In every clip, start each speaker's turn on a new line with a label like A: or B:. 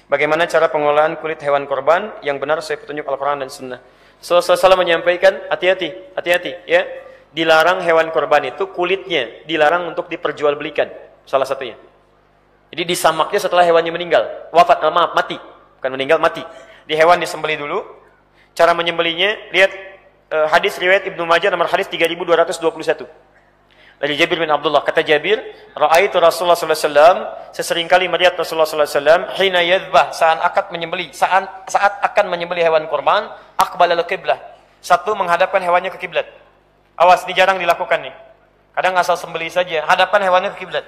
A: Bagaimana cara pengolahan kulit hewan korban yang benar sesuai petunjuk Al-Quran dan Sunnah? Rasulullah menyampaikan, hati-hati, ya. Dilarang hewan korban itu kulitnya dilarang untuk diperjualbelikan, salah satunya. Jadi disamaknya setelah hewannya meninggal, mati, bukan meninggal, mati. Di hewan disembelih dulu. Cara menyembelihnya, lihat hadis riwayat Ibnu Majah nomor hadis 3221. Dari Jabir bin Abdullah, kata Jabir, ra'aitu Rasulullah sallallahu alaihi wasallam, seseringkali melihat Rasulullah sallallahu alaihi wasallam hina yadhbah, saat akan menyembelih hewan kurban, aqbala al-qiblah. Satu, menghadapkan hewannya ke kiblat. Awas, ini jarang dilakukan nih. Kadang asal sembelih saja, hadapkan hewannya ke kiblat.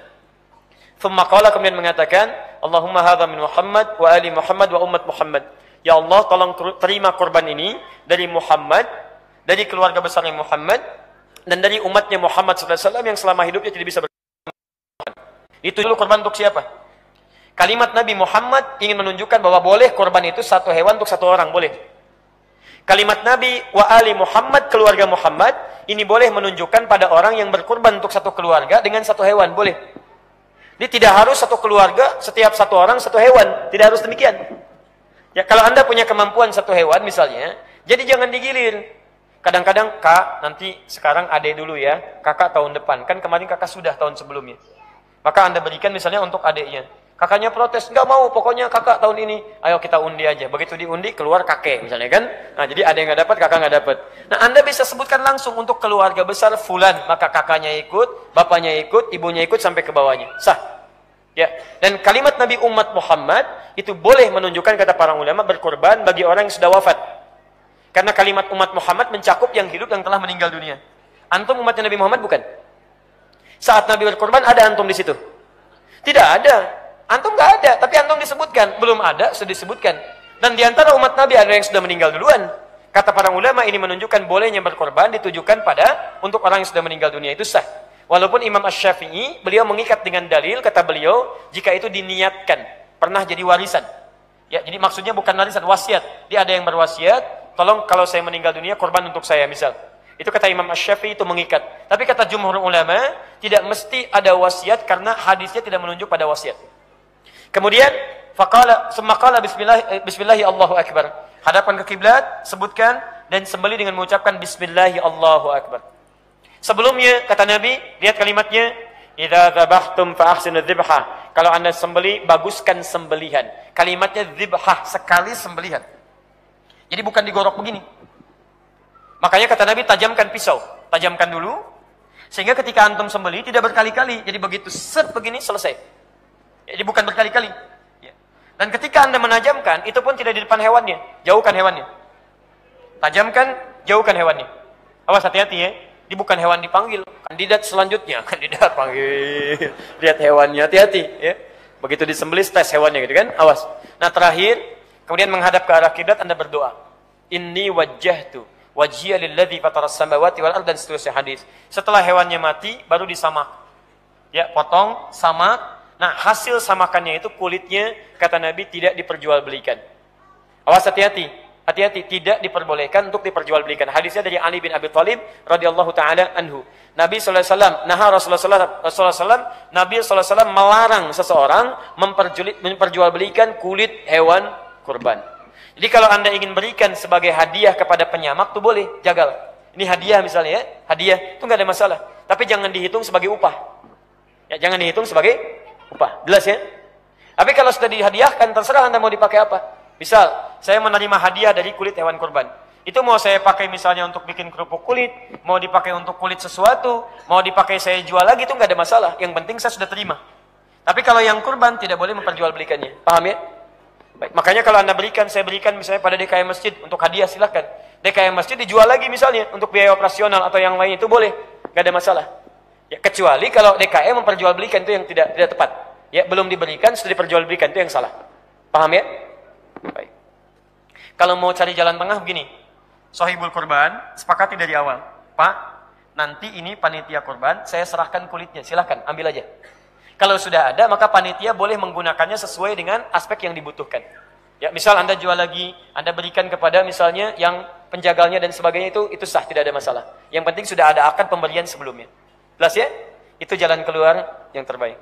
A: Thumma qala, kemudian mengatakan, Allahumma hadza min Muhammad wa ali Muhammad wa ummat Muhammad. Ya Allah, tolong terima kurban ini dari Muhammad, dari keluarga besar Muhammad, dan dari umatnya Muhammad SAW yang selama hidupnya tidak bisa berkorban. Itu dulu korban untuk siapa? Kalimat Nabi Muhammad ingin menunjukkan bahwa boleh korban itu satu hewan untuk satu orang, boleh. Kalimat Nabi wa ali Muhammad, keluarga Muhammad, ini boleh menunjukkan pada orang yang berkorban untuk satu keluarga dengan satu hewan, boleh. Ini tidak harus satu keluarga, setiap satu orang satu hewan, tidak harus demikian. Ya, kalau Anda punya kemampuan satu hewan misalnya, jadi jangan digilir. Kadang-kadang, Kak, nanti sekarang adek dulu ya, kakak tahun depan. Kan kemarin kakak sudah tahun sebelumnya. Maka Anda berikan misalnya untuk adeknya. Kakaknya protes, nggak mau, pokoknya kakak tahun ini. Ayo kita undi aja. Begitu diundi, keluar kakek misalnya kan. Nah, jadi ada yang nggak dapat, kakak nggak dapat. Nah, Anda bisa sebutkan langsung untuk keluarga besar fulan. Maka kakaknya ikut, bapaknya ikut, ibunya ikut sampai ke bawahnya. Sah. Ya. Dan kalimat Nabi umat Muhammad, itu boleh menunjukkan, kata para ulama, berkorban bagi orang yang sudah wafat. Karena kalimat umat Muhammad mencakup yang hidup yang telah meninggal dunia. Antum umatnya Nabi Muhammad bukan? Saat Nabi berkorban ada antum di situ? Tidak ada. Antum nggak ada, tapi antum disebutkan. Belum ada, sudah disebutkan. Dan di antara umat Nabi ada yang sudah meninggal duluan. Kata para ulama ini menunjukkan bolehnya berkorban ditujukan pada untuk orang yang sudah meninggal dunia, itu sah. Walaupun Imam Asy-Syafi'i beliau mengikat dengan dalil, kata beliau, jika itu diniatkan pernah jadi warisan. Ya, jadi maksudnya bukan warisan, wasiat. Dia ada yang berwasiat, tolong kalau saya meninggal dunia korban untuk saya misal. Itu kata Imam Asy-Syafi'i, itu mengikat. Tapi kata jumhur ulama tidak mesti ada wasiat karena hadisnya tidak menunjuk pada wasiat. Kemudian faqala summa qala bismillahi Allahu akbar. Hadapkan ke kiblat, sebutkan dan sembelih dengan mengucapkan bismillahi Allahu akbar. Sebelumnya kata Nabi, lihat kalimatnya, idza dzabhtum fa ahsinudz dzibhah. Kalau Anda sembelih, baguskan sembelihan. Kalimatnya dzibhah, sekali sembelihan. Jadi bukan digorok begini. Makanya kata Nabi, tajamkan pisau. Tajamkan dulu. Sehingga ketika antum sembelih, tidak berkali-kali. Jadi begitu set begini, selesai. Jadi bukan berkali-kali. Dan ketika Anda menajamkan, itu pun tidak di depan hewannya. Jauhkan hewannya. Tajamkan, jauhkan hewannya. Awas, hati-hati ya. Ini bukan hewan dipanggil. Kandidat selanjutnya. Kandidat panggil. Lihat hewannya, hati-hati. Ya. Begitu disembelih, tes hewannya gitu kan. Awas. Nah terakhir, kemudian menghadap ke arah kiblat, Anda berdoa. Inni wajjahtu wajhiya lilladzi fataras samawati wal ardh, dan seterusnya hadis. Setelah hewannya mati, baru disamak. Ya, potong, samak. Nah, hasil samakannya itu kulitnya, kata Nabi, tidak diperjualbelikan. Awas, hati-hati. Hati-hati, tidak diperbolehkan untuk diperjualbelikan. Hadisnya dari Ali bin Abi Thalib radhiyallahu taala anhu. Nabi sallallahu alaihi wasallam, Nabi sallallahu alaihi wasallam melarang seseorang memperjualbelikan kulit hewan kurban. Jadi kalau Anda ingin berikan sebagai hadiah kepada penyamak, itu boleh, jagal. Ini hadiah misalnya ya, hadiah, itu nggak ada masalah. Tapi jangan dihitung sebagai upah. Ya, jangan dihitung sebagai upah. Jelas ya? Tapi kalau sudah dihadiahkan, terserah Anda mau dipakai apa. Misal, saya menerima hadiah dari kulit hewan kurban. Itu mau saya pakai misalnya untuk bikin kerupuk kulit, mau dipakai untuk kulit sesuatu, mau dipakai saya jual lagi, itu nggak ada masalah. Yang penting saya sudah terima. Tapi kalau yang kurban, tidak boleh memperjualbelikannya. Paham ya? Baik, makanya kalau Anda berikan, saya berikan misalnya pada DKM masjid untuk hadiah, silahkan. DKM masjid dijual lagi misalnya untuk biaya operasional atau yang lain, itu boleh, nggak ada masalah. Ya, kecuali kalau DKM memperjualbelikan, itu yang tidak tepat. Ya, belum diberikan sudah diperjualbelikan, itu yang salah. Paham ya? Baik. Kalau mau cari jalan tengah begini, Sohibul Kurban sepakati dari awal, Pak, nanti ini panitia kurban, saya serahkan kulitnya, silahkan ambil aja. Kalau sudah ada, maka panitia boleh menggunakannya sesuai dengan aspek yang dibutuhkan. Ya, misal Anda jual lagi, Anda berikan kepada misalnya yang penjagalnya dan sebagainya, itu sah, tidak ada masalah. Yang penting sudah ada akad pemberian sebelumnya. Jelas ya? Itu jalan keluar yang terbaik.